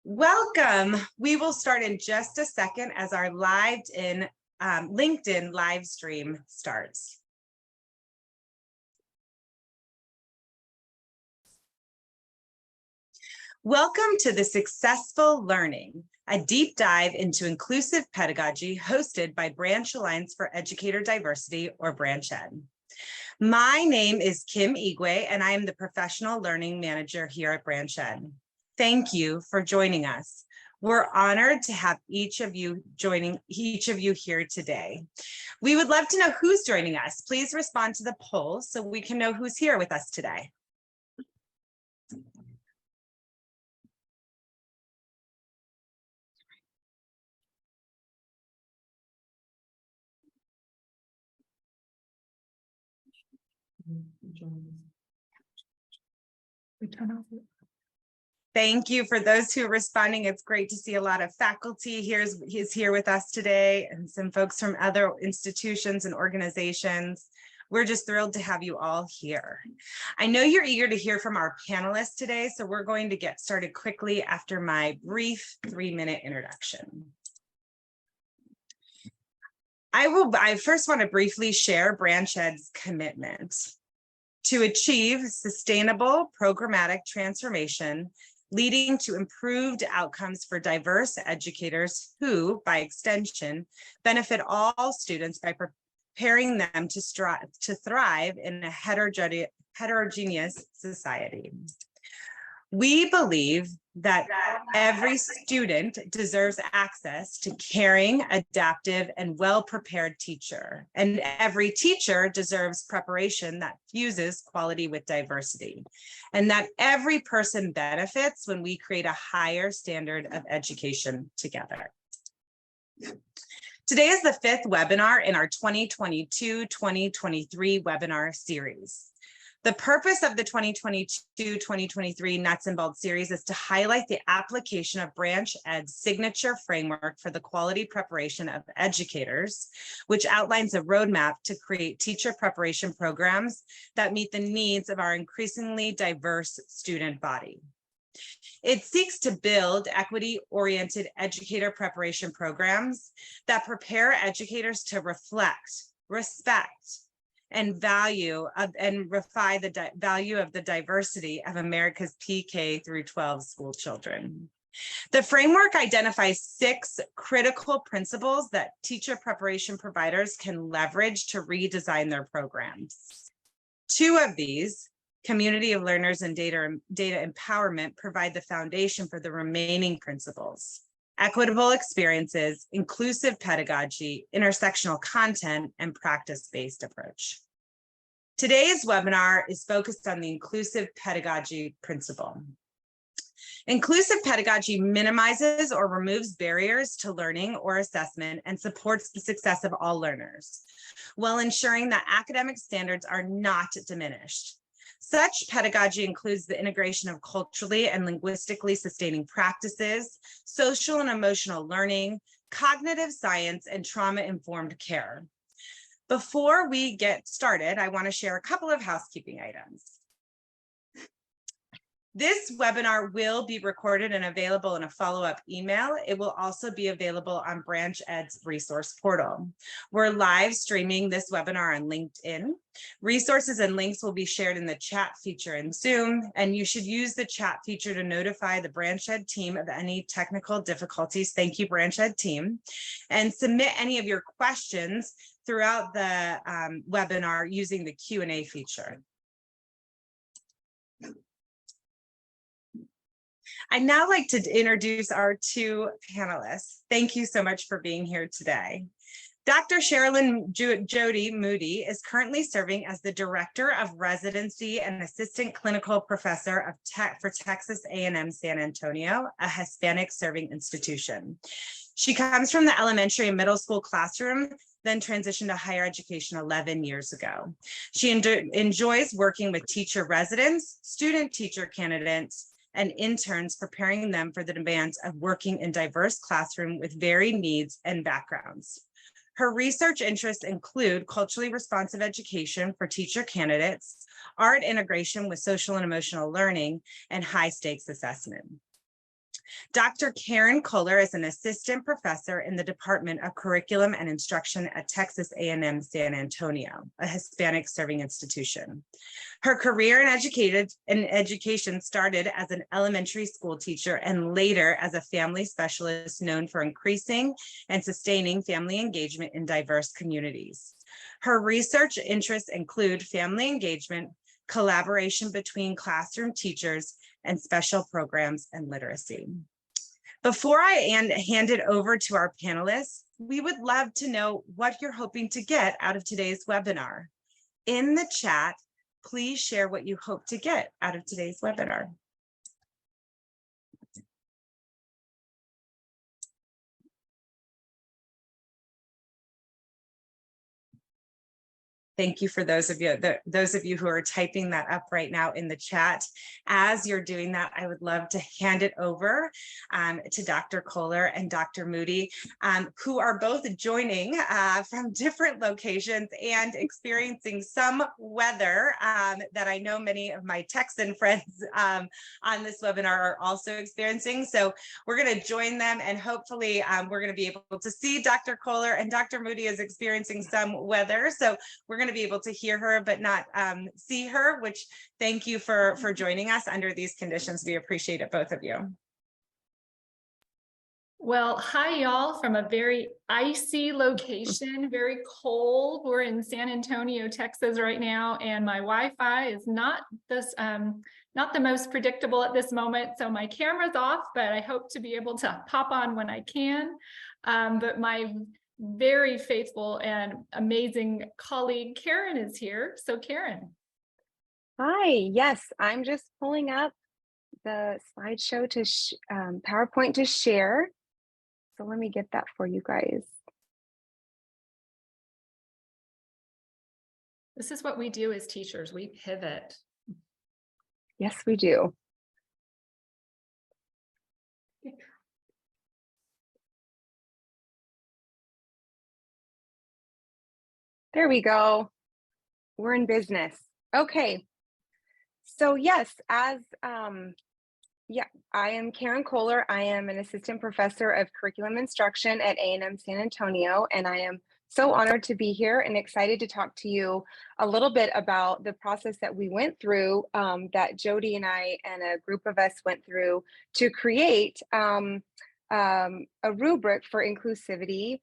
Welcome. We will start in just a second as our LinkedIn live stream starts. Welcome to the Successful Learning, a deep dive into inclusive pedagogy hosted by Branch Alliance for Educator Diversity, or Branch Ed. My name is Kim Igwe, and I am the Professional Learning Manager here at Branch Ed. Thank you for joining us. We're honored to have each of you here today. We would love to know who's joining us. Please respond to the poll so we can know who's here with us today. Thank you for those who are responding. It's great to see a lot of faculty is here with us today, and some folks from other institutions and organizations. We're just thrilled to have you all here. I know you're eager to hear from our panelists today, so we're going to get started quickly after my brief 3-minute introduction. I first want to briefly share Branch Ed's commitment to achieve sustainable programmatic transformation, leading to improved outcomes for diverse educators who, by extension, benefit all students by preparing them to thrive in a heterogeneous society. We believe that every student deserves access to caring, adaptive, and well-prepared teacher. And every teacher deserves preparation that fuses quality with diversity. And that every person benefits when we create a higher standard of education together. Today is the 5th webinar in our 2022-2023 webinar series. The purpose of the 2022-2023 Nuts and Bolts series is to highlight the application of Branch Ed's signature framework for the quality preparation of educators, which outlines a roadmap to create teacher preparation programs that meet the needs of our increasingly diverse student body. It seeks to build equity-oriented educator preparation programs that prepare educators to reflect, respect, and value of and refine the value of the diversity of America's PK through 12 school children. The framework identifies 6 critical principles that teacher preparation providers can leverage to redesign their programs. 2 of these, community of learners and data empowerment, provide the foundation for the remaining principles: equitable experiences, inclusive pedagogy, intersectional content, and practice-based approach. Today's webinar is focused on the inclusive pedagogy principle. Inclusive pedagogy minimizes or removes barriers to learning or assessment and supports the success of all learners, while ensuring that academic standards are not diminished. Such pedagogy includes the integration of culturally and linguistically sustaining practices, social and emotional learning, cognitive science, and trauma-informed care. Before we get started, I want to share a couple of housekeeping items. This webinar will be recorded and available in a follow-up email. It will also be available on Branch Ed's resource portal. We're live streaming this webinar on LinkedIn. Resources and links will be shared in the chat feature in Zoom, and you should use the chat feature to notify the Branch Ed team of any technical difficulties. Thank you, Branch Ed team. And submit any of your questions throughout the webinar using the Q&A feature. I'd now like to introduce our 2 panelists. Thank you so much for being here today. Dr. Sherilyn Jody Moody is currently serving as the Director of Residency and Assistant Clinical Professor for Texas A&M San Antonio, a Hispanic serving institution. She comes from the elementary and middle school classroom, then transitioned to higher education 11 years ago. She enjoys working with teacher residents, student teacher candidates, and interns, preparing them for the demands of working in diverse classrooms with varied needs and backgrounds. Her research interests include culturally responsive education for teacher candidates, art integration with social and emotional learning, and high stakes assessment. Dr. Karen Kohler is an assistant professor in the Department of Curriculum and Instruction at Texas A&M San Antonio, a Hispanic serving institution. Her career in education started as an elementary school teacher and later as a family specialist known for increasing and sustaining family engagement in diverse communities. Her research interests include family engagement, collaboration between classroom teachers, and special programs and literacy. Before I hand it over to our panelists, we would love to know what you're hoping to get out of today's webinar. In the chat, please share what you hope to get out of today's webinar. Thank you for those of you who are typing that up right now in the chat. As you're doing that, I would love to hand it over to Dr. Kohler and Dr. Moody, who are both joining from different locations and experiencing some weather that I know many of my Texan friends on this webinar are also experiencing. So we're going to join them, and hopefully we're going to be able to see Dr. Kohler, and Dr. Moody is experiencing some weather. So we're going to be able to hear her but not see her, which thank you for joining us under these conditions. We appreciate it, both of you. Well, hi y'all from a very icy location, very cold. We're in San Antonio, Texas right now, and my Wi-Fi is not the most predictable at this moment. So my camera's off, but I hope to be able to pop on when I can. But my very faithful and amazing colleague Karen is here. So Karen. Hi, yes, I'm just pulling up the slideshow to PowerPoint to share. So let me get that for you guys. This is what we do as teachers, we pivot. Yes, we do. There we go. We're in business. Okay. So yes, I am Karen Kohler. I am an assistant professor of curriculum instruction at A&M San Antonio, and I am so honored to be here and excited to talk to you a little bit about the process that we went through, that Jody and I and a group of us went through to create a rubric for inclusivity,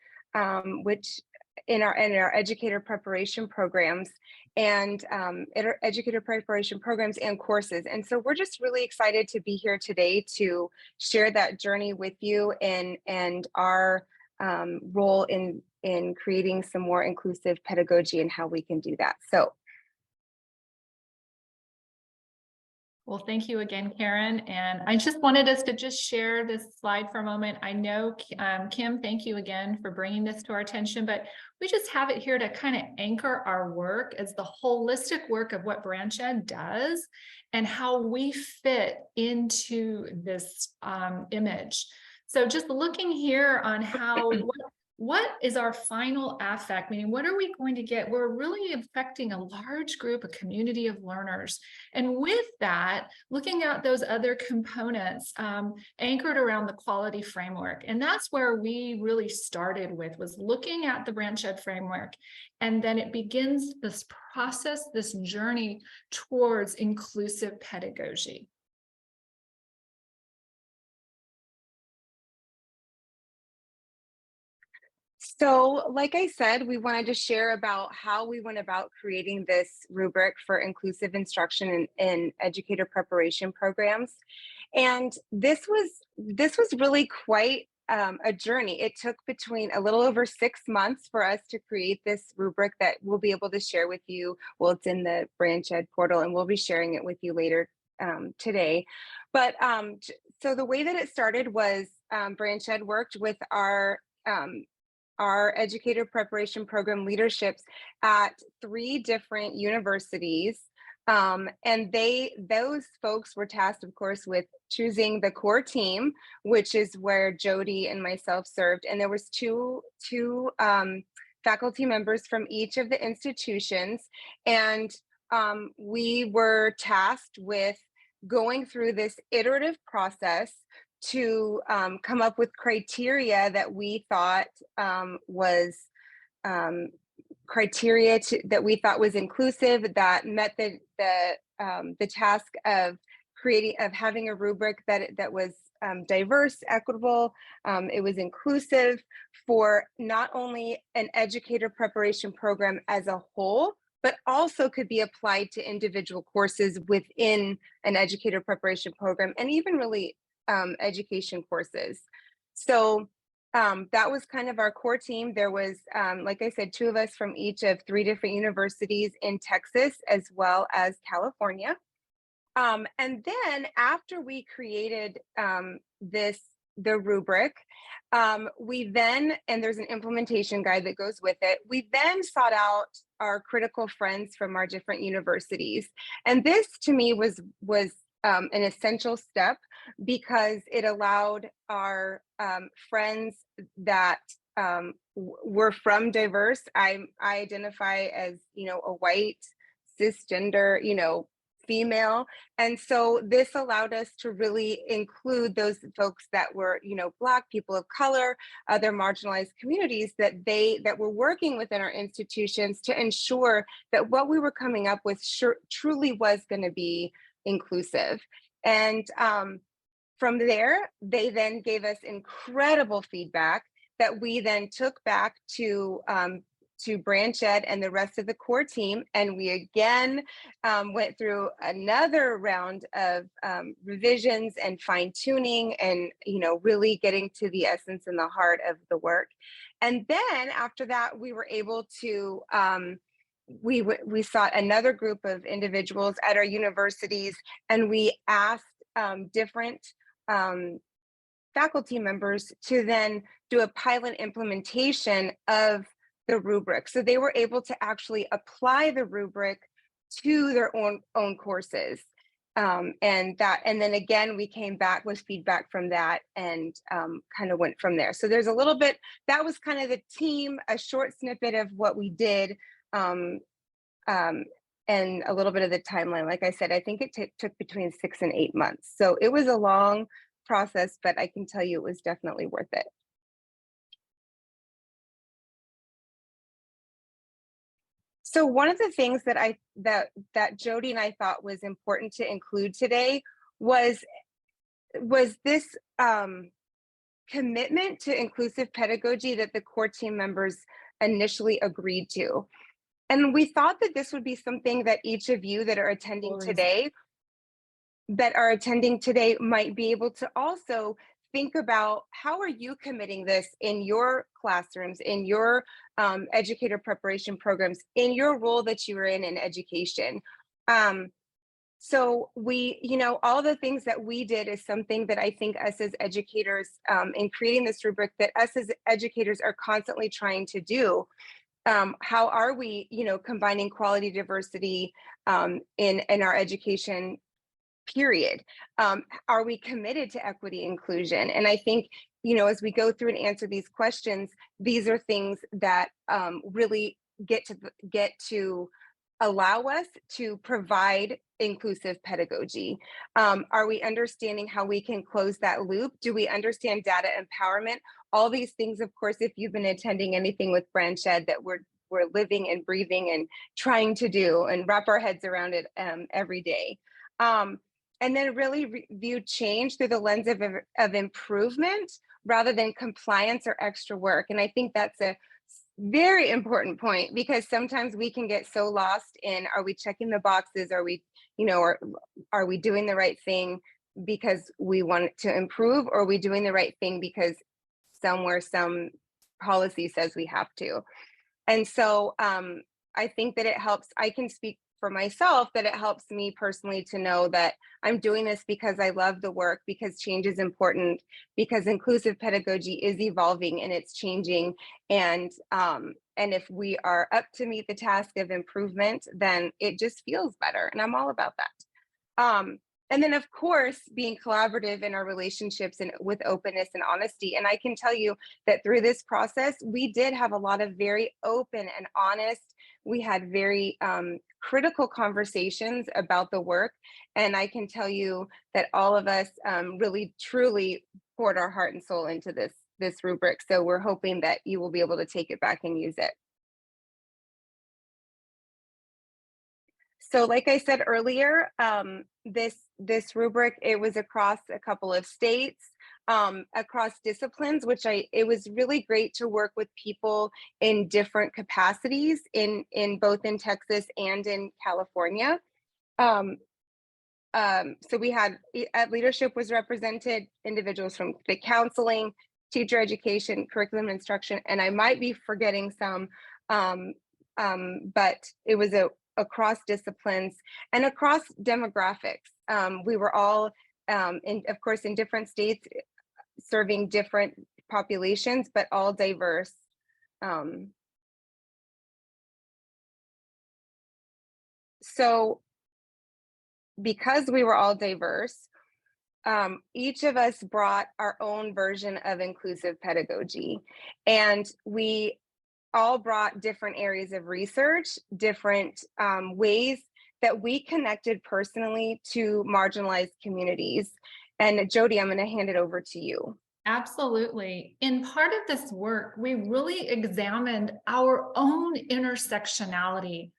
which in our educator preparation programs and educator preparation programs and courses. And so we're just really excited to be here today to share that journey with you and our role in creating some more inclusive pedagogy and how we can do that. So. Well, thank you again, Karen. And I just wanted us to just share this slide for a moment. I know, Kim, thank you again for bringing this to our attention, but we just have it here to kind of anchor our work as the holistic work of what Branch Ed does and how we fit into this image. So just looking here on how, what is our final affect? Meaning, what are we going to get? We're really affecting a large group, a community of learners. And with that, looking at those other components anchored around the quality framework. And that's where we really started with, was looking at the Branch Ed framework. And then it begins this process, this journey towards inclusive pedagogy. So, like I said, we wanted to share about how we went about creating this rubric for inclusive instruction in educator preparation programs. And this was really quite a journey. It took between a little over 6 months for us to create this rubric that we'll be able to share with you. Well, it's in the Branch Ed portal, and we'll be sharing it with you later today. But so the way that it started was Branch Ed worked with our educator preparation program leaderships at 3 different universities. And those folks were tasked, of course, with choosing the core team, which is where Jody and myself served. And there was two faculty members from each of the institutions. And we were tasked with going through this iterative process to come up with criteria that we thought was that we thought was inclusive, that met the task of having a rubric that was diverse, equitable. It was inclusive for not only an educator preparation program as a whole, but also could be applied to individual courses within an educator preparation program, and even really education courses. So that was kind of our core team. There was, like I said, 2 of us from each of 3 different universities in Texas as well as California. And then after we created the rubric, and there's an implementation guide that goes with it, we then sought out our critical friends from our different universities. And this to me was an essential step, because it allowed our friends that were from diverse. I identify as, a white, cisgender, female. And so this allowed us to really include those folks that were, Black, people of color, other marginalized communities that were working within our institutions to ensure that what we were coming up with truly was going to be inclusive. And from there, they then gave us incredible feedback that we then took back to Branch Ed and the rest of the core team. And we again went through another round of revisions and fine tuning, and really getting to the essence and the heart of the work. And then after that, we were able to we sought another group of individuals at our universities, and we asked different faculty members to then do a pilot implementation of the rubric. So they were able to actually apply the rubric to their own courses. And then again, we came back with feedback from that, and kind of went from there. So there's a little bit, that was kind of the team, a short snippet of what we did, and a little bit of the timeline. Like I said, I think it took between 6 and 8 months. So it was a long process, but I can tell you it was definitely worth it. So one of the things that Jody and I thought was important to include today was this commitment to inclusive pedagogy that the core team members initially agreed to. And we thought that this would be something that each of you that are attending today might be able to also think about. How are you committing this in your classrooms, in your educator preparation programs, in your role that you are in education? So all the things that we did is something that I think us as educators, in creating this rubric, that us as educators are constantly trying to do. How are we, combining quality, diversity in our education period? Are we committed to equity, inclusion? And I think, as we go through and answer these questions, these are things that really get to allow us to provide inclusive pedagogy. Are we understanding how we can close that loop? Do we understand data empowerment? All these things, of course, if you've been attending anything with Branch Ed, that we're living and breathing and trying to do and wrap our heads around it every day. And then really view change through the lens of improvement rather than compliance or extra work. And I think that's a very important point, because sometimes we can get so lost in, are we checking the boxes? Are we, or are we doing the right thing because we want to improve? Or are we doing the right thing because somewhere some policy says we have to? And so I think that it helps. I can speak for myself that it helps me personally to know that I'm doing this because I love the work, because change is important, because inclusive pedagogy is evolving and it's changing. And if we are up to meet the task of improvement, then it just feels better. And I'm all about that. And then, of course, being collaborative in our relationships and with openness and honesty. And I can tell you that through this process, we did have a lot of very open and honest, we had very critical conversations about the work. And I can tell you that all of us really, truly poured our heart and soul into this rubric. So we're hoping that you will be able to take it back and use it. So like I said earlier, this rubric, it was across a couple of states, across disciplines, it was really great to work with people in different capacities in both in Texas and in California. Um, so we had leadership was represented, individuals from the counseling, teacher education, curriculum instruction, and I might be forgetting some, but it was across disciplines and across demographics. We were all, of course, in different states, serving different populations, but all diverse. So because we were all diverse, each of us brought our own version of inclusive pedagogy, and we all brought different areas of research, different ways that we connected personally to marginalized communities. And Jody, I'm going to hand it over to you. Absolutely. In part of this work, we really examined our own intersectionality.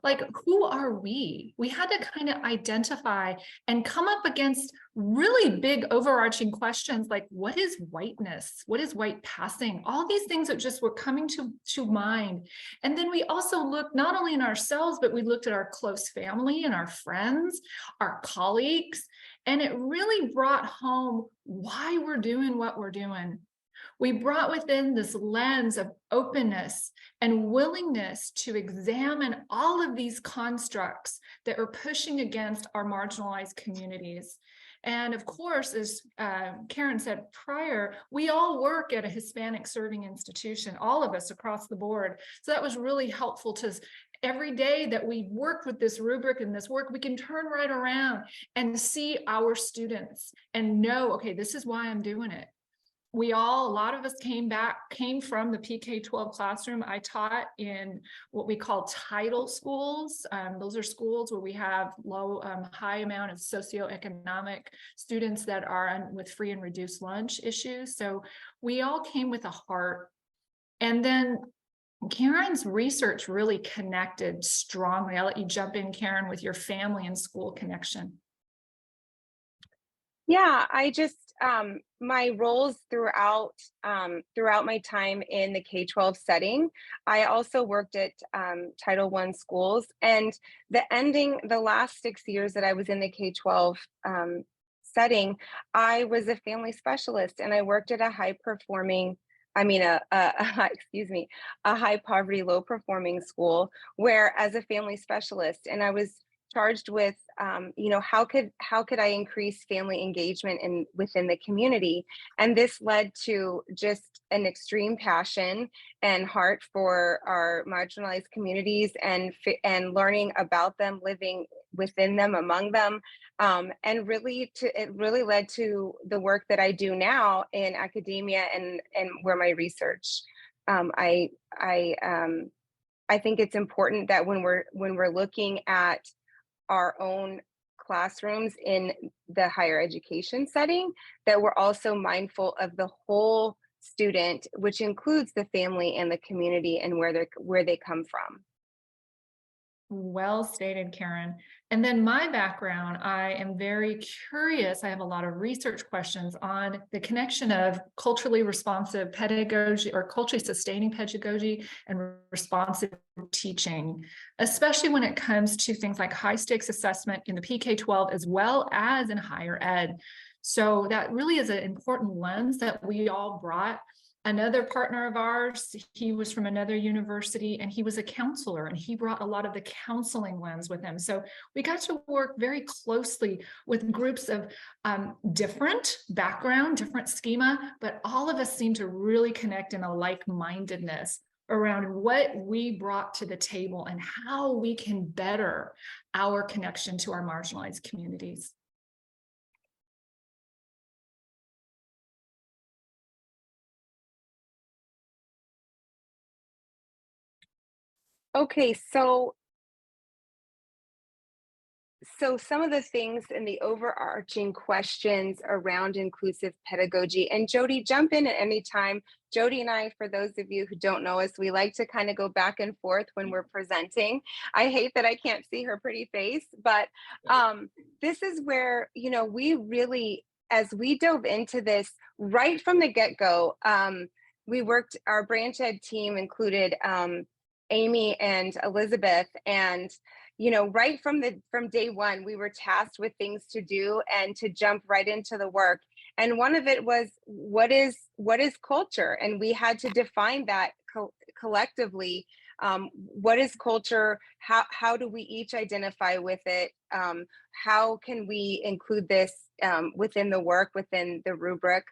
Like, who are we? We had to kind of identify and come up against really big overarching questions like, what is whiteness? What is white passing? All these things that just were coming to mind. And then we also looked not only in ourselves, but we looked at our close family and our friends, our colleagues, and it really brought home why we're doing what we're doing. We brought within this lens of openness and willingness to examine all of these constructs that are pushing against our marginalized communities. And of course, as Karen said prior, we all work at a Hispanic serving institution, all of us across the board. So that was really helpful to every day that we worked with this rubric and this work, we can turn right around and see our students and know, okay, this is why I'm doing it. A lot of us came from the PK-12 classroom. I taught in what we call title schools. Those are schools where we have high amount of socioeconomic students that are with free and reduced lunch issues. So we all came with a heart. And then Karen's research really connected strongly. I'll let you jump in, Karen, with your family and school connection. Yeah, I just my roles throughout my time in the K-12 setting. I also worked at Title I schools, and the last 6 years that I was in the K-12 setting, I was a family specialist, and I worked at a high performing. Excuse me, a high poverty, low performing school where, as a family specialist, and I was charged with how could I increase family engagement within the community. And this led to just an extreme passion and heart for our marginalized communities and learning about them, living within them, among them, and it really led to the work that I do now in academia and where my research. I think it's important that when we're looking at our own classrooms in the higher education setting, that we're also mindful of the whole student, which includes the family and the community and where they come from. Well stated, Karen. And then my background, I am very curious. I have a lot of research questions on the connection of culturally responsive pedagogy or culturally sustaining pedagogy and responsive teaching, especially when it comes to things like high stakes assessment in the PK-12 as well as in higher ed. So that really is an important lens that we all brought. Another partner of ours, he was from another university and he was a counselor, and he brought a lot of the counseling lens with him. So we got to work very closely with groups of different background, different schema, but all of us seemed to really connect in a like-mindedness around what we brought to the table and how we can better our connection to our marginalized communities. Okay, so some of the things and the overarching questions around inclusive pedagogy, and Jody, jump in at any time. Jody and I, for those of you who don't know us, we like to kind of go back and forth when we're presenting. I hate that I can't see her pretty face, but this is where, you know, we really, as we dove into this right from the get-go, we worked, our branch ed team included Amy and Elizabeth, and you know, right from day one, we were tasked with things to do and to jump right into the work. And one of it was what is culture, and we had to define that collectively. What is culture? How do we each identify with it? How can we include this within the work, within the rubric?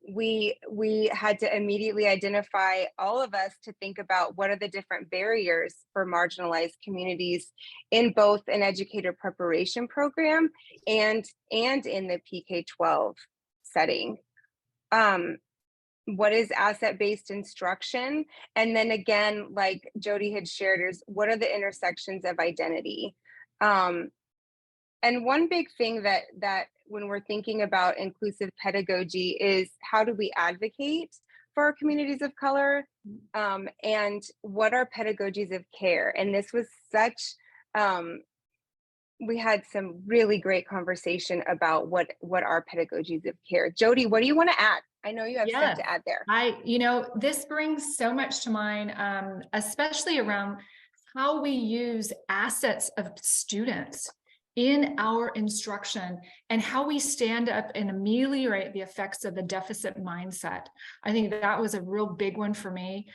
We had to immediately identify, all of us, to think about what are the different barriers for marginalized communities in both an educator preparation program and in the PK-12 setting. What is asset-based instruction? And then again, like Jody had shared, is what are the intersections of identity? And one big thing that when we're thinking about inclusive pedagogy is how do we advocate for our communities of color, and what are pedagogies of care? And this was such, we had some really great conversation about what are pedagogies of care. Jody, what do you want to add? I know you have stuff to add there. You know, this brings so much to mind, especially around how we use assets of students in our instruction and how we stand up and ameliorate the effects of the deficit mindset. I think that was a real big one for me.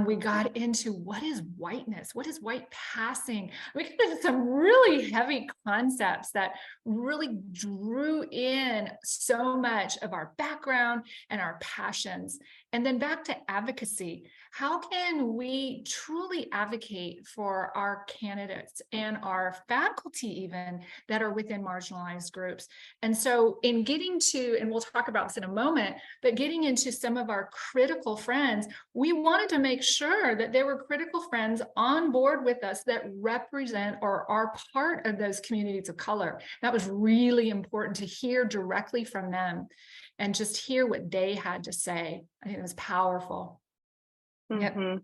We got into what is whiteness? What is white passing? We got into some really heavy concepts that really drew in so much of our background and our passions. And then back to advocacy. How can we truly advocate for our candidates and our faculty even that are within marginalized groups? And so in getting to, and we'll talk about this in a moment, but getting into some of our critical friends, we wanted to make sure that there were critical friends on board with us that represent or are part of those communities of color. That was really important to hear directly from them and just hear what they had to say. I think it was powerful. Mm-hmm.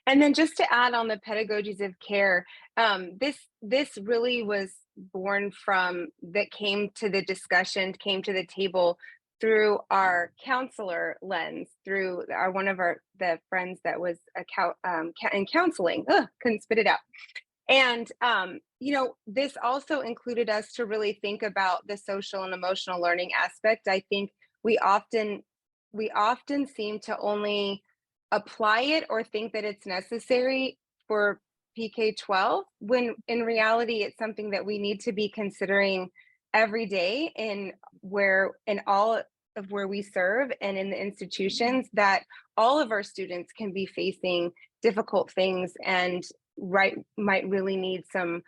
And then just to add on the pedagogies of care, this really was born from, that came to the discussion, came to the table through our counselor lens, through one of the friends that was in counseling. Couldn't spit it out. And you know, this also included us to really think about the social and emotional learning aspect. I think we often seem to only apply it or think that it's necessary for PK-12, when in reality it's something that we need to be considering every day in all of where we serve and in the institutions, that all of our students can be facing difficult things and might really need some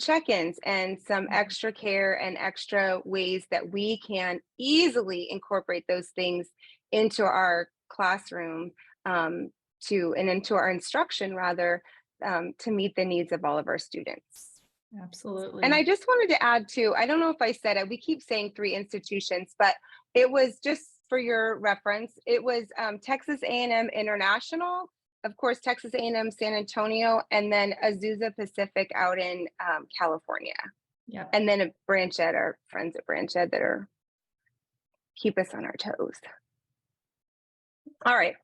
check-ins and some extra care and extra ways that we can easily incorporate those things into our classroom, and into our instruction, rather, to meet the needs of all of our students. Absolutely. And I just wanted to add too, I don't know if I said it, we keep saying 3 institutions, but it was, just for your reference, it was Texas A&M International, of course, Texas A&M San Antonio, and then Azusa Pacific out in California. Yeah. And then a branch ed, our friends at branch ed that keep us on our toes. All right.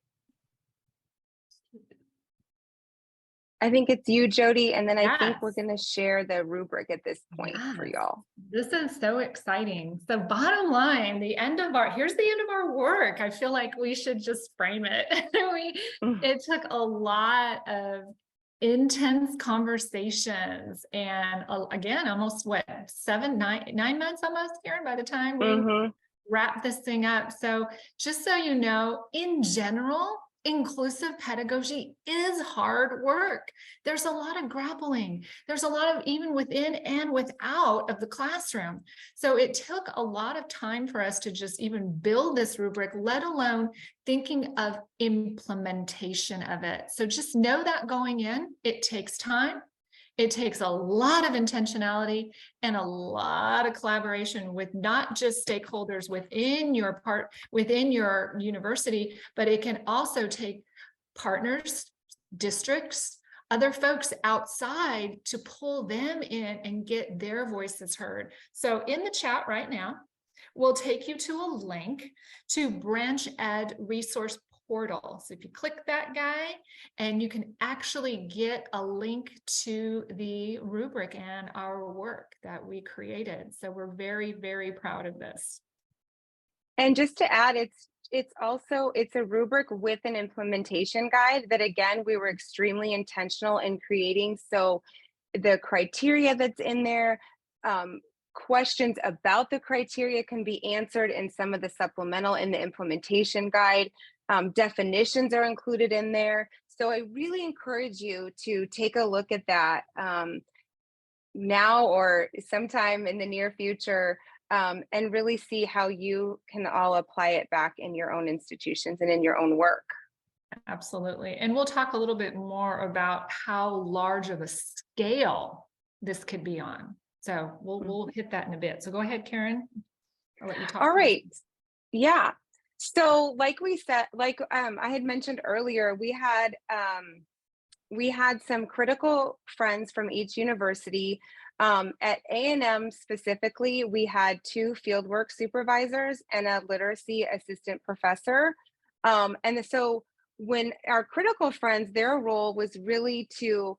I think it's you, Jody, and then I think we're going to share the rubric at this point for y'all. This is so exciting. So bottom line, here's the end of our work. I feel like we should just frame it. It took a lot of intense conversations and again, almost 9 months almost, Karen, by the time we wrap this thing up. So just so you know, in general, inclusive pedagogy is hard work. There's a lot of grappling. There's a lot of even within and without of the classroom. So it took a lot of time for us to just even build this rubric, let alone thinking of implementation of it. So just know that going in, it takes time. It takes a lot of intentionality and a lot of collaboration with not just stakeholders within your university, but it can also take partners, districts, other folks outside to pull them in and get their voices heard. So in the chat right now, we'll take you to a link to Branch Ed Resource Portal. So if you click that guy, and you can actually get a link to the rubric and our work that we created. So we're very, very proud of this. And just to add, it's a rubric with an implementation guide that, again, we were extremely intentional in creating. So the criteria that's in there, questions about the criteria can be answered in some of the supplemental in the implementation guide. Definitions are included in there. So I really encourage you to take a look at that now or sometime in the near future, and really see how you can all apply it back in your own institutions and in your own work. Absolutely. And we'll talk a little bit more about how large of a scale this could be on. So we'll hit that in a bit. So go ahead, Karen. I'll let you talk. All right. Yeah. So like we said, I had mentioned earlier, we had some critical friends from each university. At A&M specifically, we had 2 fieldwork supervisors and a literacy assistant professor. And so when our critical friends, their role was really to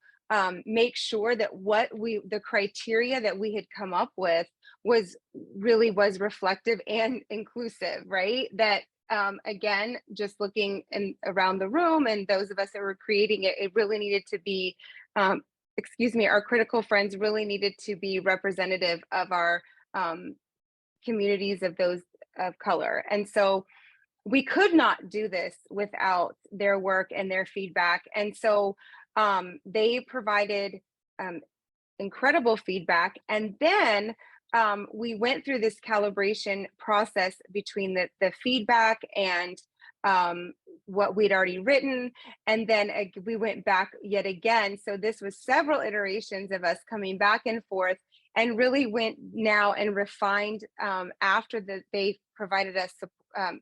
make sure that the criteria that we had come up with was reflective and inclusive, right? That again, just looking around the room and those of us that were creating it, it really needed to be, our critical friends really needed to be representative of our communities of those of color. And so we could not do this without their work and their feedback. And so they provided incredible feedback. And then we went through this calibration process between the feedback and what we'd already written. And then we went back yet again. So this was several iterations of us coming back and forth, and really went now and refined after they provided us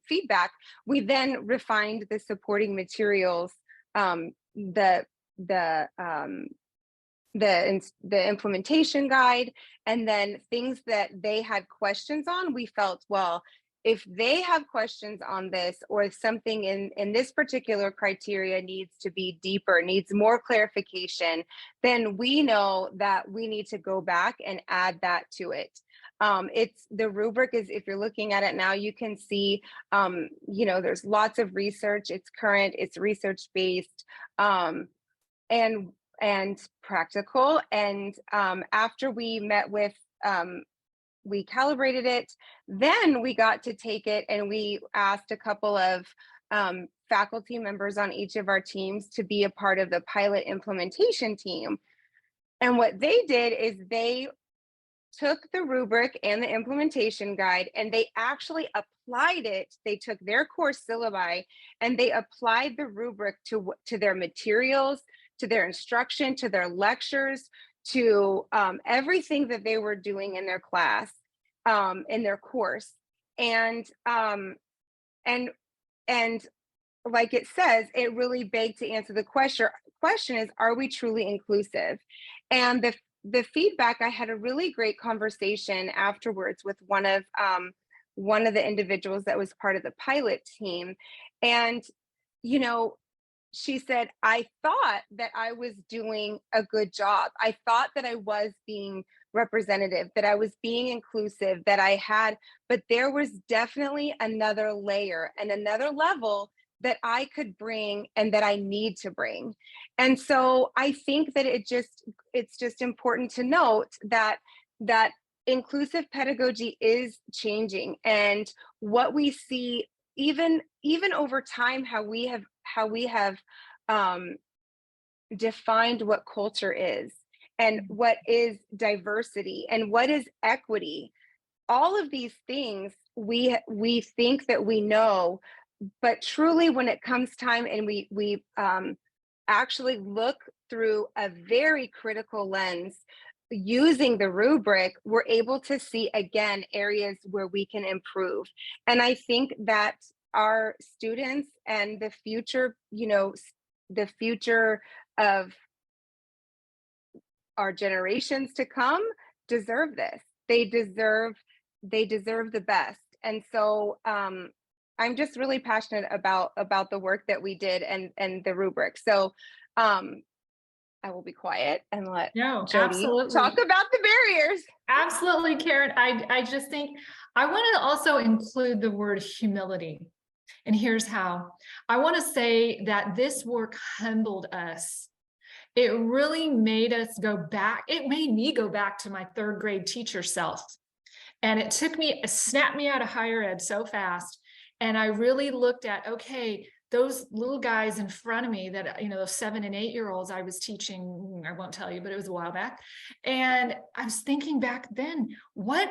feedback. We then refined the supporting materials, the implementation guide, and then things that they had questions on. We felt, well, if they have questions on this, or if something in this particular criteria needs to be deeper, needs more clarification, then we know that we need to go back and add that to it. It's the rubric is, if you're looking at it now, you can see, there's lots of research. It's current, it's research-based, and practical. And after we met with, we calibrated it, then we got to take it and we asked a couple of faculty members on each of our teams to be a part of the pilot implementation team. And what they did is they took the rubric and the implementation guide and they actually applied it. They took their course syllabi and they applied the rubric to their materials, to their instruction, to their lectures, to everything that they were doing in their class, in their course. And like it says, it really begged to answer the question is, are we truly inclusive? And the feedback, I had a really great conversation afterwards with one of the individuals that was part of the pilot team. And, she said, I thought that I was doing a good job. I thought that I was being representative, that I was being inclusive, but there was definitely another layer and another level that I could bring and that I need to bring. And so I think that it's just important to note that inclusive pedagogy is changing, and what we see even over time, how we have defined what culture is, and what is diversity, and what is equity. All of these things we think that we know, but truly when it comes time and we actually look through a very critical lens using the rubric, we're able to see again areas where we can improve. And I think that our students and the future, the future of our generations to come deserve this. They deserve the best. And so I'm just really passionate about the work that we did and the rubric. So I will be quiet and let No, Jody absolutely. talk about the barriers. Absolutely, Karen. I just think I want to also include the word humility. And here's how. I want to say that this work humbled us. It really made us go back. It made me go back to my third grade teacher self. And it snapped me out of higher ed so fast. And I really looked at, okay, those little guys in front of me that, those 7 and 8 year olds I was teaching, I won't tell you, but it was a while back. And I was thinking back then, what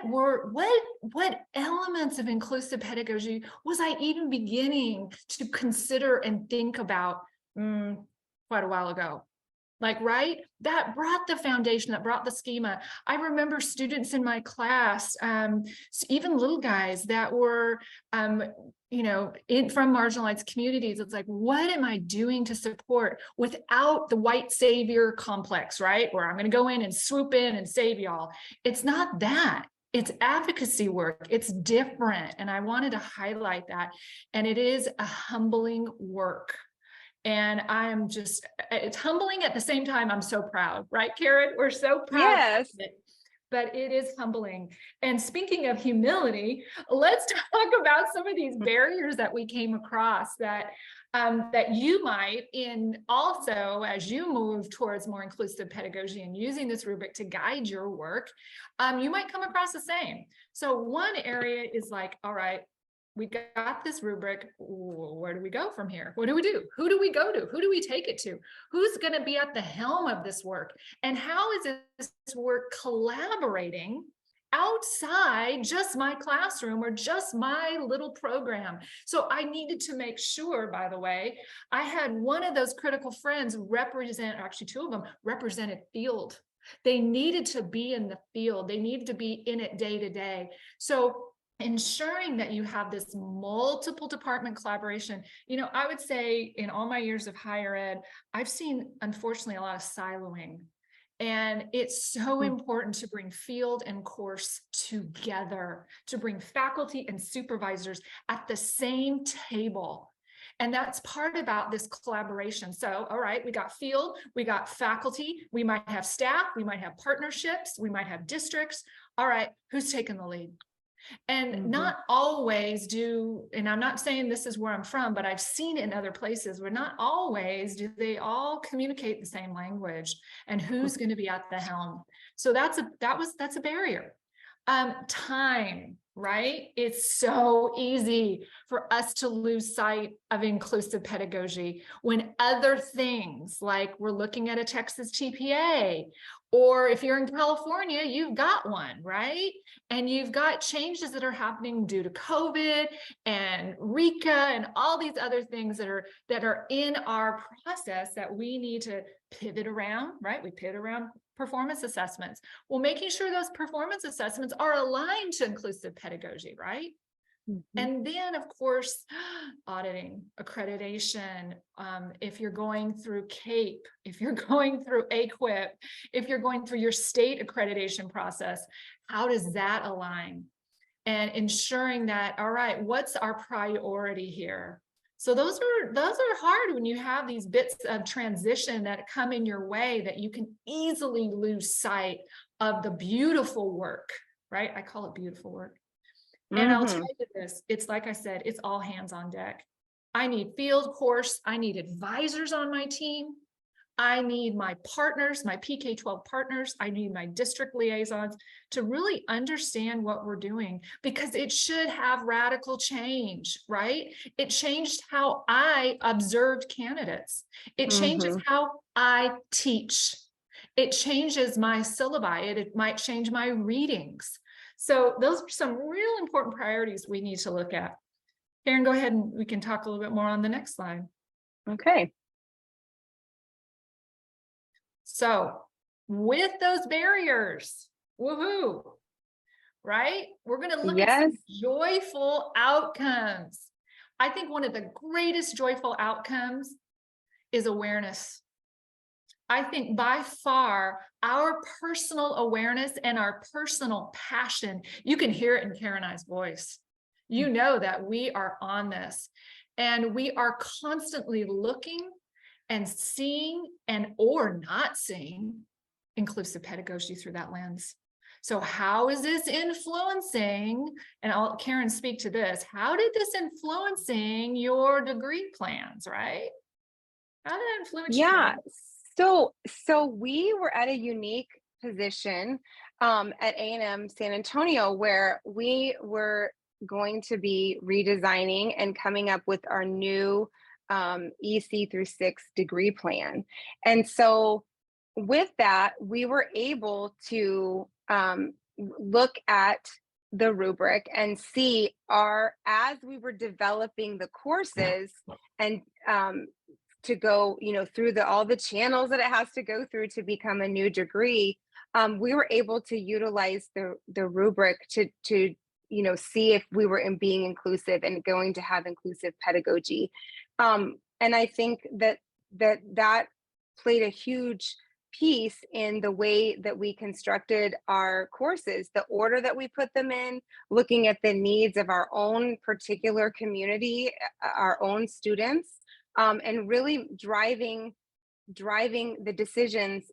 elements of inclusive pedagogy was I even beginning to consider and think about quite a while ago? Right? That brought the foundation, that brought the schema. I remember students in my class, even little guys that were, from marginalized communities. It's like, what am I doing to support without the white savior complex, right? Where I'm going to go in and swoop in and save y'all. It's not that. It's advocacy work. It's different. And I wanted to highlight that. And it is a humbling work. And it's humbling at the same time. I'm so proud, right, Karen? We're so proud. Yes. Of it, but it is humbling. And speaking of humility, let's talk about some of these barriers that we came across that you might, as you move towards more inclusive pedagogy and using this rubric to guide your work, you might come across the same. So one area is like, all right, we got this rubric. Where do we go from here? What do we do? Who do we go to? Who do we take it to? Who's going to be at the helm of this work? And how is this work collaborating outside just my classroom or just my little program? So I needed to make sure, by the way, I had one of those critical friends actually 2 of them represented field. They needed to be in the field. They needed to be in it day to day. So ensuring that you have this multiple department collaboration. I would say in all my years of higher ed, I've seen, unfortunately, a lot of siloing. And it's so important to bring field and course together, to bring faculty and supervisors at the same table. And that's part about this collaboration. So, all right, we got field, we got faculty, we might have staff, we might have partnerships, we might have districts. All right, who's taking the lead? And not always and I'm not saying this is where I'm from, but I've seen it in other places where not always do they all communicate the same language and who's going to be at the helm. So that's a barrier. Time, right? It's so easy for us to lose sight of inclusive pedagogy when other things, like we're looking at a Texas TPA, or if you're in California, you've got one, right? And you've got changes that are happening due to COVID and RICA and all these other things that are in our process that we need to pivot around, right? We pivot around performance assessments. Well, making sure those performance assessments are aligned to inclusive pedagogy, right? And then, of course, auditing, accreditation, if you're going through CAPE, if you're going through AQUIP, if you're going through your state accreditation process, how does that align? And ensuring that, all right, what's our priority here? So those are hard when you have these bits of transition that come in your way that you can easily lose sight of the beautiful work, right? I call it beautiful work. And I'll tell you this, it's like I said, it's all hands on deck. I need field course. I need advisors on my team. I need my partners, my PK-12 partners, I need my district liaisons to really understand what we're doing, because it should have radical change, right? It changed how I observed candidates. It changes Mhm. how I teach. It changes my syllabi. It might change my readings. So those are some real important priorities we need to look at. Karen, go ahead and we can talk a little bit more on the next slide. Okay. So with those barriers, woohoo, right? We're going to look at Yes. some joyful outcomes. I think one of the greatest joyful outcomes is awareness. I think by far our personal awareness and our personal passion, you can hear it in Karen and I's voice. You know that we are on this, and we are constantly looking and seeing and or not seeing inclusive pedagogy through that lens. So how is this influencing, and I'll Karen speak to this, how did this influencing your degree plans, right? How did that influence you, Yeah. Karen? So we were at a unique position at A&M San Antonio, where we were going to be redesigning and coming up with our new EC through 6 degree plan. And so with that, we were able to look at the rubric and see as we were developing the courses and to go, through all the channels that it has to go through to become a new degree, we were able to utilize the rubric to see if we were being inclusive and going to have inclusive pedagogy. And I think that played a huge piece in the way that we constructed our courses, the order that we put them in, looking at the needs of our own particular community, our own students, and really driving the decisions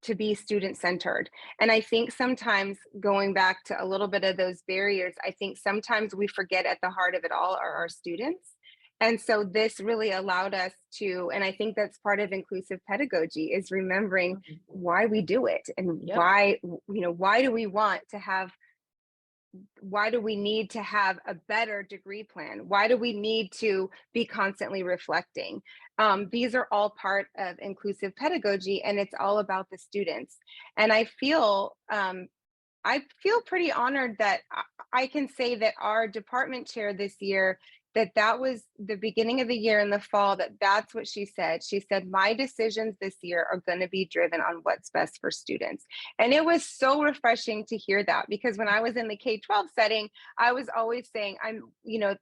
to be student centered. And I think sometimes, going back to a little bit of those barriers, I think sometimes we forget at the heart of it all are our students. And so this really allowed us to, and I think that's part of inclusive pedagogy, is remembering why we do it, and Yep. why do we want to have, why do we need to have a better degree plan? Why do we need to be constantly reflecting? These are all part of inclusive pedagogy, and it's all about the students. And I feel pretty honored that I can say that our department chair this year, that was the beginning of the year in the fall, that's what she said. She said, my decisions this year are going to be driven on what's best for students. And it was so refreshing to hear that, because when I was in the K-12 setting, I was always saying,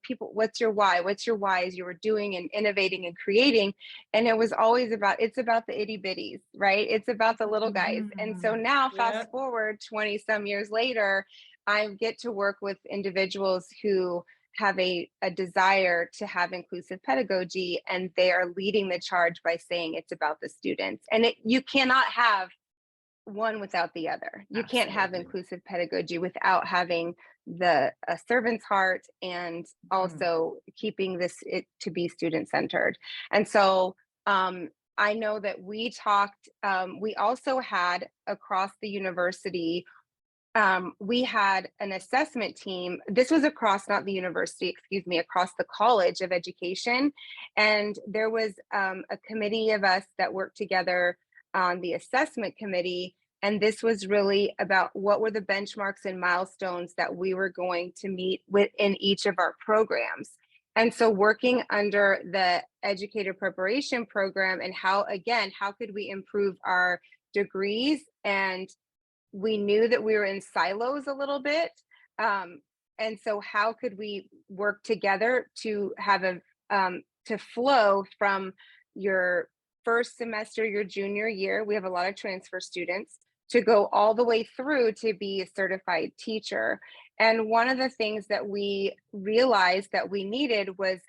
people, what's your why? What's your why as you were doing and innovating and creating? And it was always it's about the itty bitties, right? It's about the little guys. And so now, fast forward 20 some years later, I get to work with individuals who have a desire to have inclusive pedagogy, and they are leading the charge by saying it's about the students. And you cannot have one without the other. You can't have inclusive pedagogy without having a servant's heart, and also keeping it to be student centered. And so I know that we also had across the university, we had an assessment team. This was across, not the university, excuse me, across the College of Education. And there was a committee of us that worked together on the assessment committee. And this was really about what were the benchmarks and milestones that we were going to meet within each of our programs. And so working under the educator preparation program, and how could we improve our degrees? And we knew that we were in silos a little bit. And so how could we work together to have to flow from your first semester, your junior year? We have a lot of transfer students, to go all the way through to be a certified teacher. And one of the things that we realized that we needed were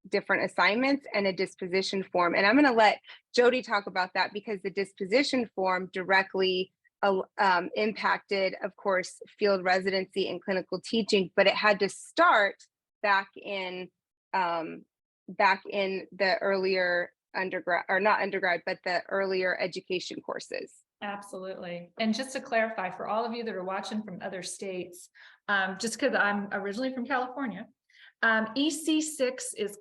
different assignments and a disposition form. And I'm going to let Jody talk about that, because the disposition form directly impacted, of course, field residency and clinical teaching, but it had to start back in back in the earlier undergrad, or not undergrad, but the earlier education courses. Absolutely. And just to clarify for all of you that are watching from other states, just because I'm originally from California, EC6 is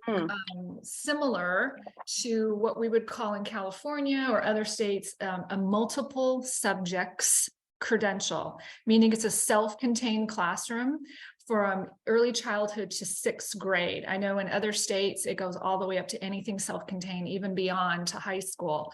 similar to what we would call in California or other states a multiple subjects credential, meaning it's a self-contained classroom from early childhood to 6th grade. I know in other states it goes all the way up to anything self-contained, even beyond to high school.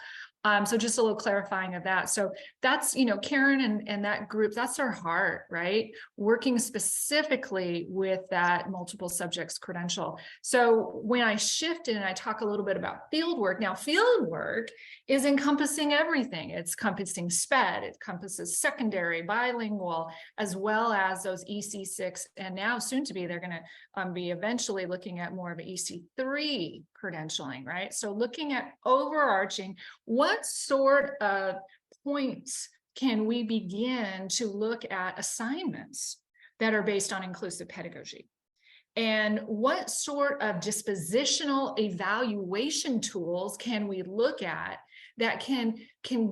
So just a little clarifying of that. So that's, you know, Karen and that group, that's our heart, right? Working specifically with that multiple subjects credential. So when I shifted and I talk a little bit about field work, now field work is encompassing everything. It's encompassing SPED, it encompasses secondary, bilingual, as well as those EC6. And now soon to be, they're going to be eventually looking at more of an EC3 credentialing, right? So looking at overarching, what sort of points can we begin to look at assignments that are based on inclusive pedagogy? And what sort of dispositional evaluation tools can we look at that can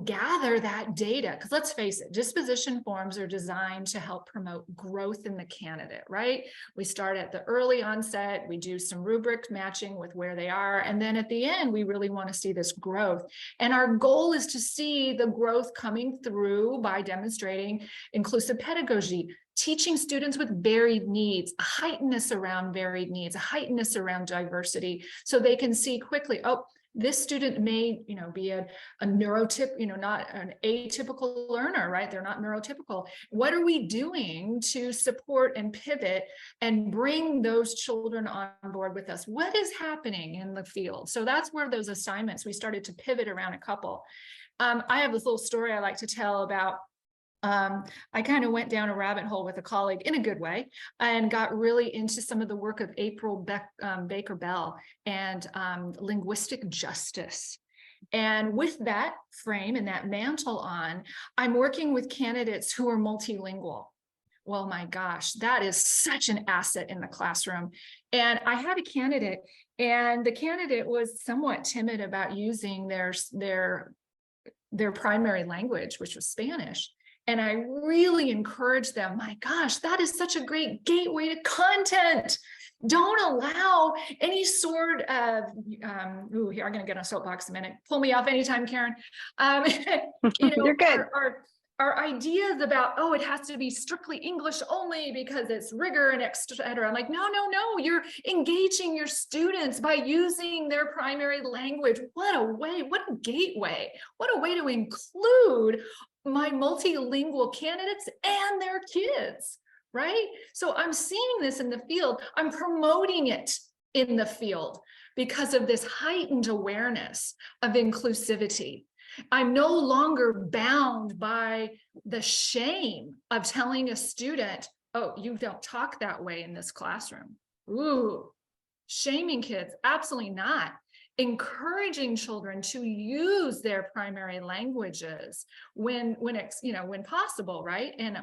gather that data? Because let's face it, disposition forms are designed to help promote growth in the candidate, right? We start at the early onset, we do some rubric matching with where they are, and then at the end, we really want to see this growth. And our goal is to see the growth coming through by demonstrating inclusive pedagogy, teaching students with varied needs, a heightenedness around varied needs, a heightenedness around diversity, so they can see quickly, oh, this student may, you know, be a neurotypical, you know, not an atypical learner, right? They're not neurotypical. What are we doing to support and pivot and bring those children on board with us? What is happening in the field? So that's where those assignments, we started to pivot around a couple. I have this little story I like to tell about. I kind of went down a rabbit hole with a colleague in a good way and got really into some of the work of April Baker Bell and linguistic justice. And with that frame and that mantle on, I'm working with candidates who are multilingual. Well, my gosh, that is such an asset in the classroom. And I had a candidate, and the candidate was somewhat timid about using their primary language, which was Spanish. And I really encourage them, my gosh, that is such a great gateway to content. Don't allow any sort of, here, I'm going to get on a soapbox a minute. Pull me off anytime, Karen. You know, You're good. Our ideas about, oh, it has to be strictly English only because it's rigor and et cetera. I'm like, no, you're engaging your students by using their primary language. What a way, what a gateway, what a way to include my multilingual candidates and their kids, right? So I'm seeing this in the field. I'm promoting it in the field because of this heightened awareness of inclusivity. I'm no longer bound by the shame of telling a student, oh, you don't talk that way in this classroom. Ooh, shaming kids, absolutely not. Encouraging children to use their primary languages when it's, you know, when possible, right? And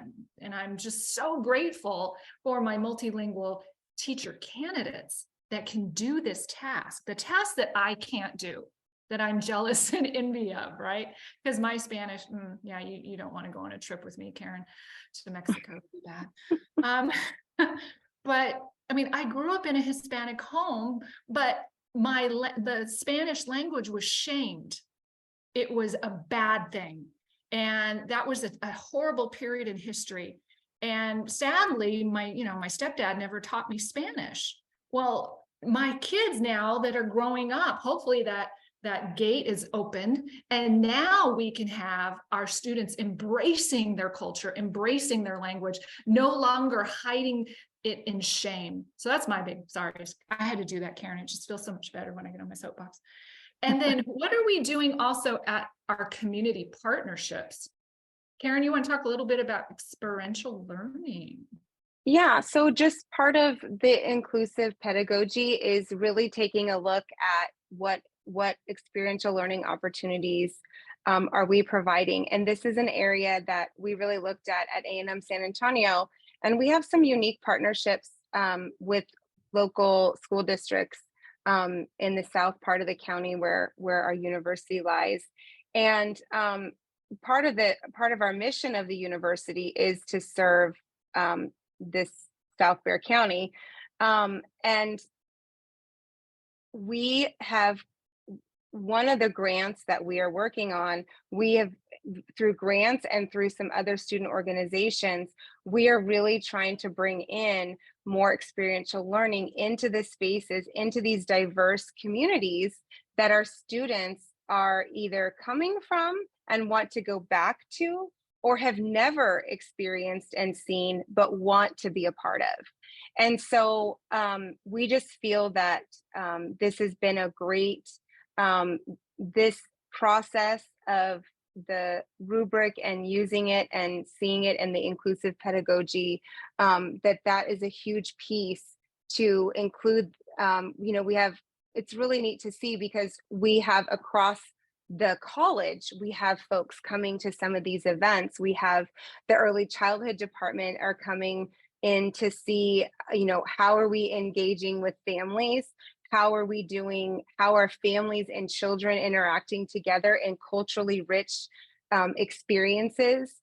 I'm just so grateful for my multilingual teacher candidates that can do this task, the task that I can't do, that I'm jealous and envy of, right? Because my Spanish, yeah, you don't want to go on a trip with me, Karen, to Mexico, too bad. But I mean, I grew up in a Hispanic home, but the Spanish language was shamed. It was a bad thing. And that was a horrible period in history. And sadly, my stepdad never taught me Spanish. Well, my kids now that are growing up, hopefully that gate is opened, and now we can have our students embracing their culture, embracing their language, no longer hiding it in shame. So that's my big, sorry, I had to do that, Karen. It just feels so much better when I get on my soapbox. And then what are we doing also at our community partnerships? Karen, you want to talk a little bit about experiential learning? Yeah, so just part of the inclusive pedagogy is really taking a look at what experiential learning opportunities are we providing. And this is an area that we really looked at A&M San Antonio. And we have some unique partnerships with local school districts in the south part of the county where our university lies. And part of our mission of the university is to serve this South Bear County. And we have one of the grants that we are working on, we have, through grants and through some other student organizations, we are really trying to bring in more experiential learning into the spaces, into these diverse communities that our students are either coming from and want to go back to, or have never experienced and seen, but want to be a part of. And so we just feel that this has been a great, this process of the rubric and using it and seeing it in the inclusive pedagogy, that is a huge piece to include. We have, it's really neat to see because we have across the college, we have folks coming to some of these events. We have the early childhood department are coming in to see, how are we engaging with families? How are we doing, how are families and children interacting together in culturally rich experiences?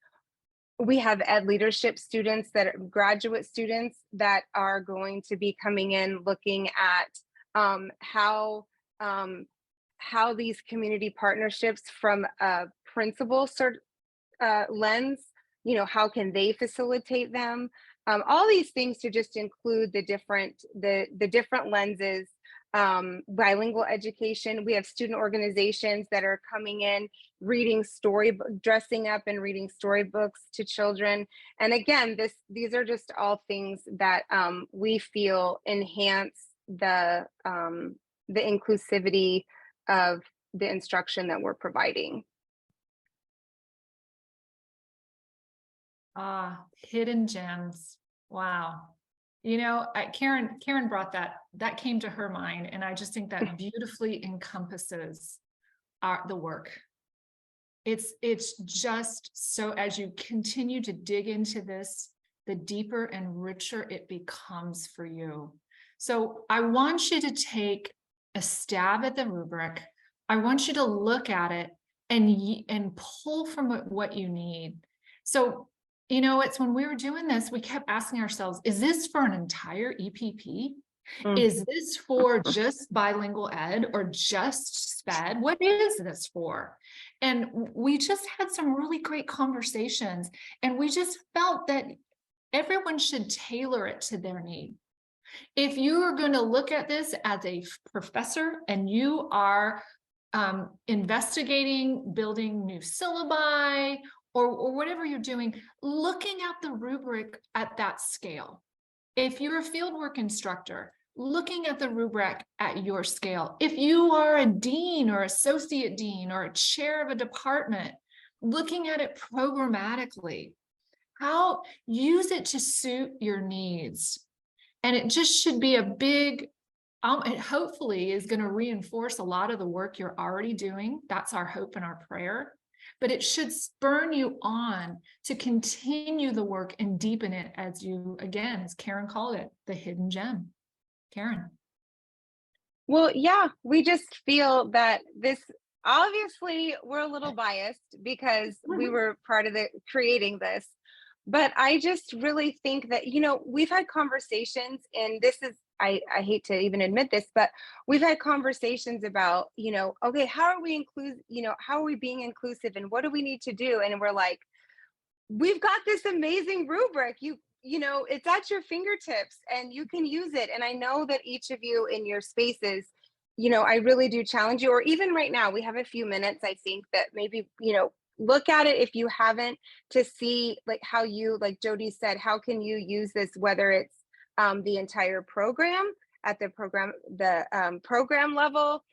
We have ed leadership students that are graduate students that are going to be coming in looking at how these community partnerships from a principal lens, how can they facilitate them? All these things to just include the different lenses. Bilingual education. We have student organizations that are coming in, reading dressing up and reading storybooks to children. And again, these are just all things that we feel enhance the inclusivity of the instruction that we're providing. Hidden gems. Wow. Karen brought that came to her mind, and I just think that beautifully encompasses the work. It's just so, as you continue to dig into this, the deeper and richer it becomes for you. So I want you to take a stab at the rubric. I want you to look at it and pull from it what you need. So it's when we were doing this, we kept asking ourselves, is this for an entire EPP? Is this for just bilingual ed or just SPED? What is this for? And we just had some really great conversations, and we just felt that everyone should tailor it to their need. If you are going to look at this as a professor and you are investigating, building new syllabi, or whatever you're doing, looking at the rubric at that scale. If you're a fieldwork instructor, looking at the rubric at your scale. If you are a dean or associate dean or a chair of a department, looking at it programmatically, how use it to suit your needs. And it just should be a big, it hopefully is going to reinforce a lot of the work you're already doing. That's our hope and our prayer. But it should spur you on to continue the work and deepen it as you, again, as Karen called it, the hidden gem. Karen. Well, yeah, we just feel that this, obviously we're a little biased because we were part of creating this, but I just really think that, we've had conversations, and this is, I hate to even admit this, but we've had conversations about, okay, how are we how are we being inclusive, and what do we need to do? And we're like, we've got this amazing rubric. It's at your fingertips and you can use it. And I know that each of you in your spaces, I really do challenge you, or even right now, we have a few minutes, I think, that maybe, look at it if you haven't, to see how you, like Jody said, how can you use this, whether it's the entire program at the program level,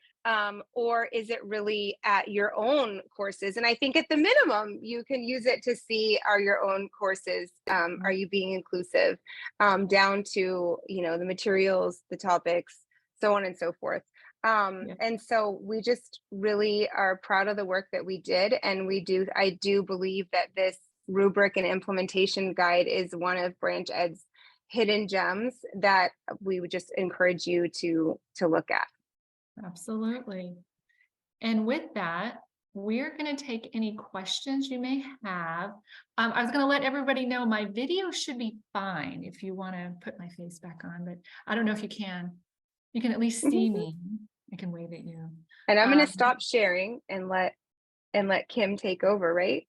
or is it really at your own courses? And I think at the minimum, you can use it to see, are your own courses, are you being inclusive, down to, the materials, the topics, so on and so forth. And so we just really are proud of the work that we did. And I do believe that this rubric and implementation guide is one of Branch Ed's hidden gems that we would just encourage you to look at. Absolutely. And with that, we're going to take any questions you may have. I was going to let everybody know my video should be fine if you want to put my face back on, but I don't know if you can. You can at least see me. I can wave at you. And I'm going to stop sharing and let Kim take over, right?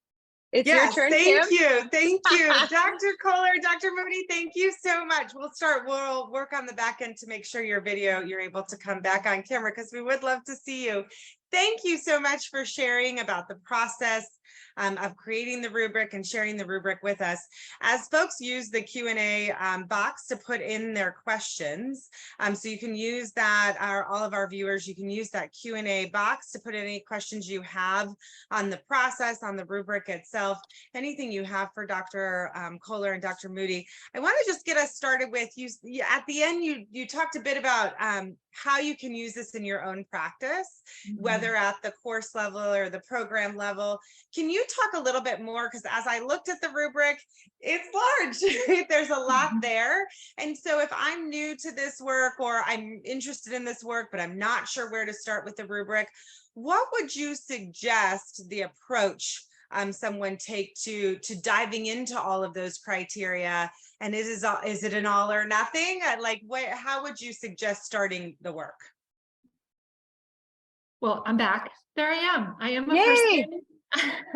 It's your Yes, turn, Kim. thank you. Thank you. Dr. Kohler, Dr. Moody, thank you so much. We'll work on the back end to make sure your video, you're able to come back on camera because we would love to see you. Thank you so much for sharing about the process of creating the rubric and sharing the rubric with us. As folks use the Q&A box to put in their questions, so you can use that, all of our viewers, you can use that Q&A box to put any questions you have on the process, on the rubric itself, anything you have for Dr. Kohler and Dr. Moody. I want to just get us started with you. At the end, you talked a bit about how you can use this in your own practice, whether at the course level or the program level. Can you talk a little bit more? Because as I looked at the rubric, it's large. There's a lot there. And so if I'm new to this work or I'm interested in this work, but I'm not sure where to start with the rubric, what would you suggest the approach someone take to diving into all of those criteria? And is it an all or nothing? Like, how would you suggest starting the work? Well, I'm back. There I am. I am a Yay! person.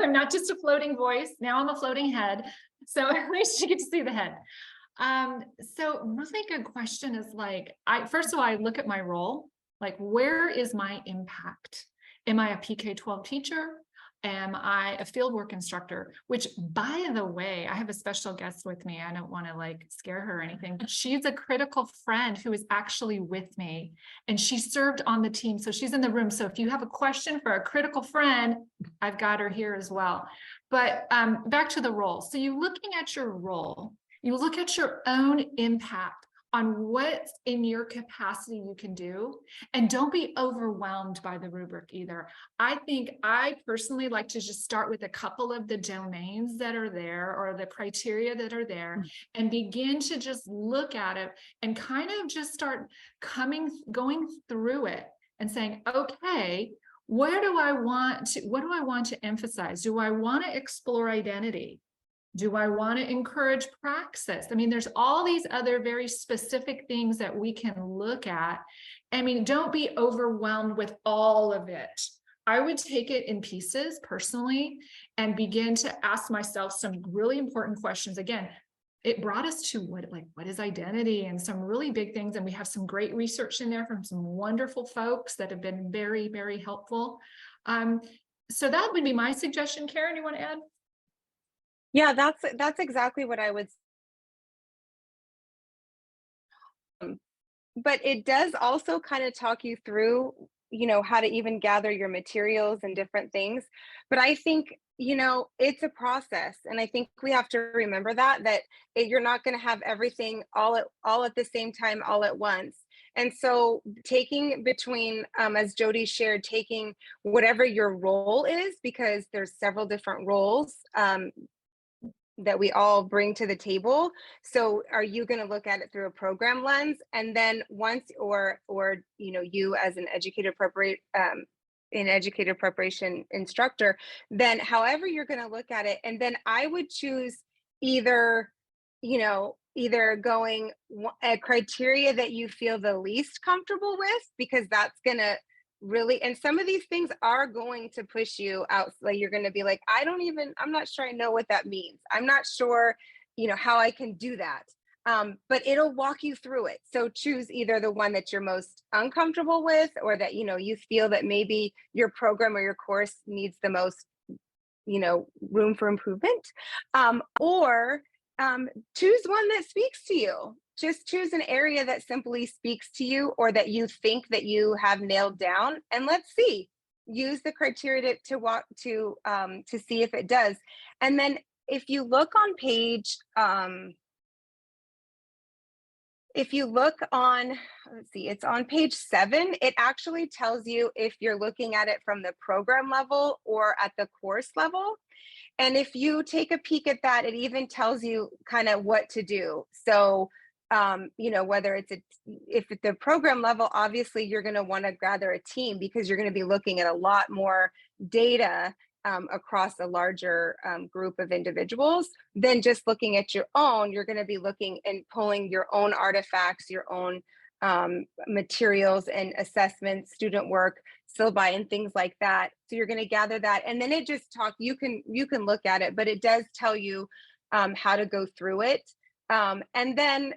I'm not just a floating voice. Now I'm a floating head. So at least you get to see the head. So really good question is like, first of all, I look at my role, like where is my impact? Am I a PK-12 teacher? Am I a fieldwork instructor? Which, by the way, I have a special guest with me. I don't want to like scare her or anything, but she's a critical friend who is actually with me, and she served on the team. So she's in the room. So if you have a question for a critical friend, I've got her here as well. But back to the role. So you're looking at your role, you look at your own impact on what's in your capacity you can do, and don't be overwhelmed by the rubric either. I think I personally like to just start with a couple of the domains that are there or the criteria that are there and begin to just look at it and kind of just start going through it and saying, okay, what do I want to emphasize? Do I want to explore identity? Do I want to encourage praxis? I mean, there's all these other very specific things that we can look at. I mean, don't be overwhelmed with all of it. I would take it in pieces personally and begin to ask myself some really important questions. Again, it brought us to what is identity and some really big things. And we have some great research in there from some wonderful folks that have been very, very helpful. So that would be my suggestion. Karen, you want to add? Yeah, that's exactly what I would. But it does also kind of talk you through, how to even gather your materials and different things. But I think, it's a process. And I think we have to remember that you're not going to have everything all at the same time, all at once. And so taking between, as Jody shared, taking whatever your role is, because there's several different roles, that we all bring to the table. So are you going to look at it through a program lens? And then once, or you as an educator preparation instructor, then however you're going to look at it. And then I would choose either going a criteria that you feel the least comfortable with, because that's going to really, and some of these things are going to push you out. Like you're going to be like, I'm not sure I know what that means. I'm not sure, how I can do that. But it'll walk you through it. So choose either the one that you're most uncomfortable with, or that, you feel that maybe your program or your course needs the most, room for improvement, or choose one that speaks to you. Just choose an area that simply speaks to you, or that you think that you have nailed down, and let's see. Use the criteria to see if it does. And then if you look on page, it's on page 7. It actually tells you if you're looking at it from the program level or at the course level. And if you take a peek at that, it even tells you kind of what to do. So you know, whether it's if at the program level, obviously you're going to want to gather a team because you're going to be looking at a lot more data across a larger group of individuals than just looking at your own. You're going to be looking and pulling your own artifacts, your own materials and assessments, student work, syllabi, and things like that. So you're going to gather that, and then it just you can look at it, but it does tell you how to go through it, and then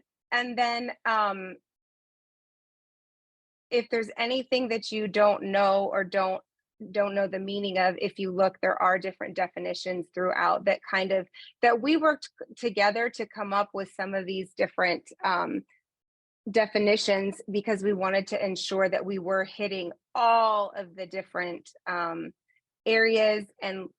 if there's anything that you don't know or don't know the meaning of, if you look, there are different definitions throughout that we worked together to come up with some of these different definitions, because we wanted to ensure that we were hitting all of the different areas, and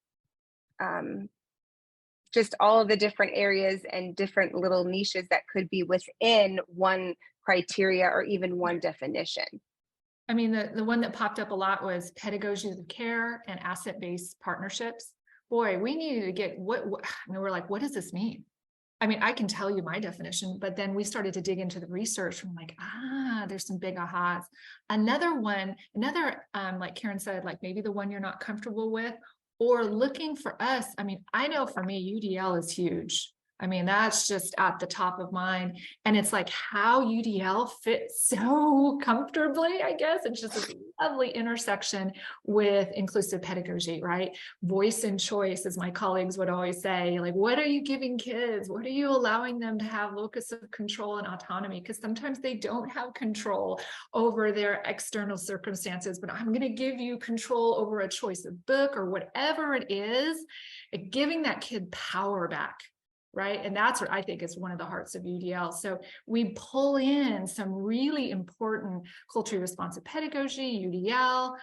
just all of the different areas and different little niches that could be within one criteria or even one definition. I mean, the one that popped up a lot was pedagogies of care and asset-based partnerships. Boy, we needed to get what I mean, we're like, what does this mean? I mean, I can tell you my definition, but then we started to dig into the research and like, there's some big ahas. Another one, like Karen said, like maybe the one you're not comfortable with, or looking for us. I mean, I know for me, UDL is huge. I mean, that's just at the top of mind. And it's like how UDL fits so comfortably, I guess. It's just a lovely intersection with inclusive pedagogy, right? Voice and choice, as my colleagues would always say, like, what are you giving kids? What are you allowing them to have locus of control and autonomy? Because sometimes they don't have control over their external circumstances, but I'm going to give you control over a choice of book or whatever it is, giving that kid power back. Right. And that's what I think is one of the hearts of UDL. So we pull in some really important culturally responsive pedagogy, UDL,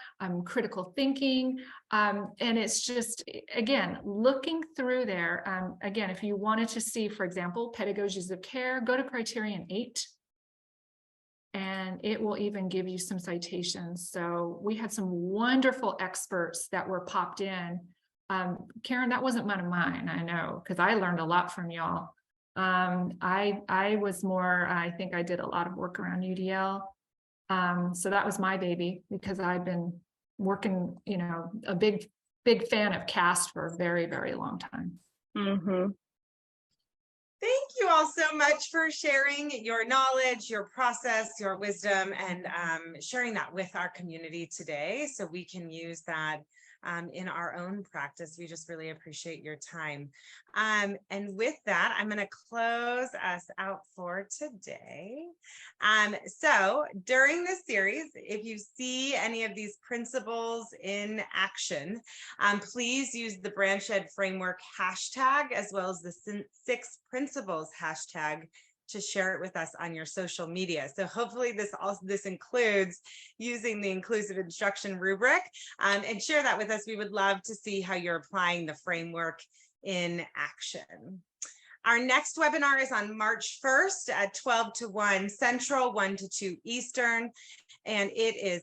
critical thinking. And it's just, again, looking through there. Again, if you wanted to see, for example, pedagogies of care, go to criterion 8. And it will even give you some citations. So we had some wonderful experts that were popped in. Karen, that wasn't one of mine, I know, because I learned a lot from y'all. I was more, I think I did a lot of work around UDL. So that was my baby, because I've been working, you know, a big fan of CAST for a very, very long time. Mm-hmm. Thank you all so much for sharing your knowledge, your process, your wisdom, and sharing that with our community today, so we can use that in our own practice. We just really appreciate your time. And with that, I'm going to close us out for today. So during this series, if you see any of these principles in action, please use the Branch Ed Framework hashtag, as well as the 6 principles hashtag, to share it with us on your social media. So hopefully this includes using the inclusive instruction rubric, and share that with us. We would love to see how you're applying the framework in action. Our next webinar is on March 1st at 12 to 1 Central, 1 to 2 Eastern, and it is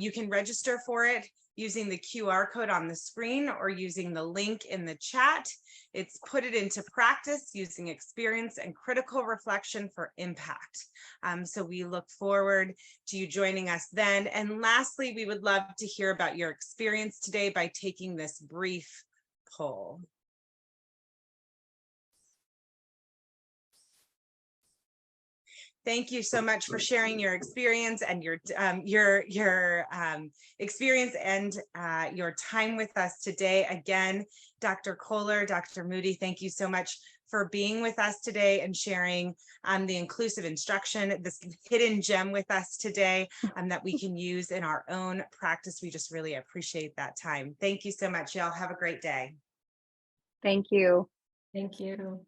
you can register for it using the QR code on the screen or using the link in the chat. It's put it into practice using experience and critical reflection for impact. So we look forward to you joining us then. And lastly, we would love to hear about your experience today by taking this brief poll. Thank you so much for sharing your experience and your experience and your time with us today. Again, Dr. Kohler, Dr. Moody, thank you so much for being with us today and sharing the inclusive instruction, this hidden gem with us today that we can use in our own practice. We just really appreciate that time. Thank you so much, y'all. Have a great day. Thank you. Thank you.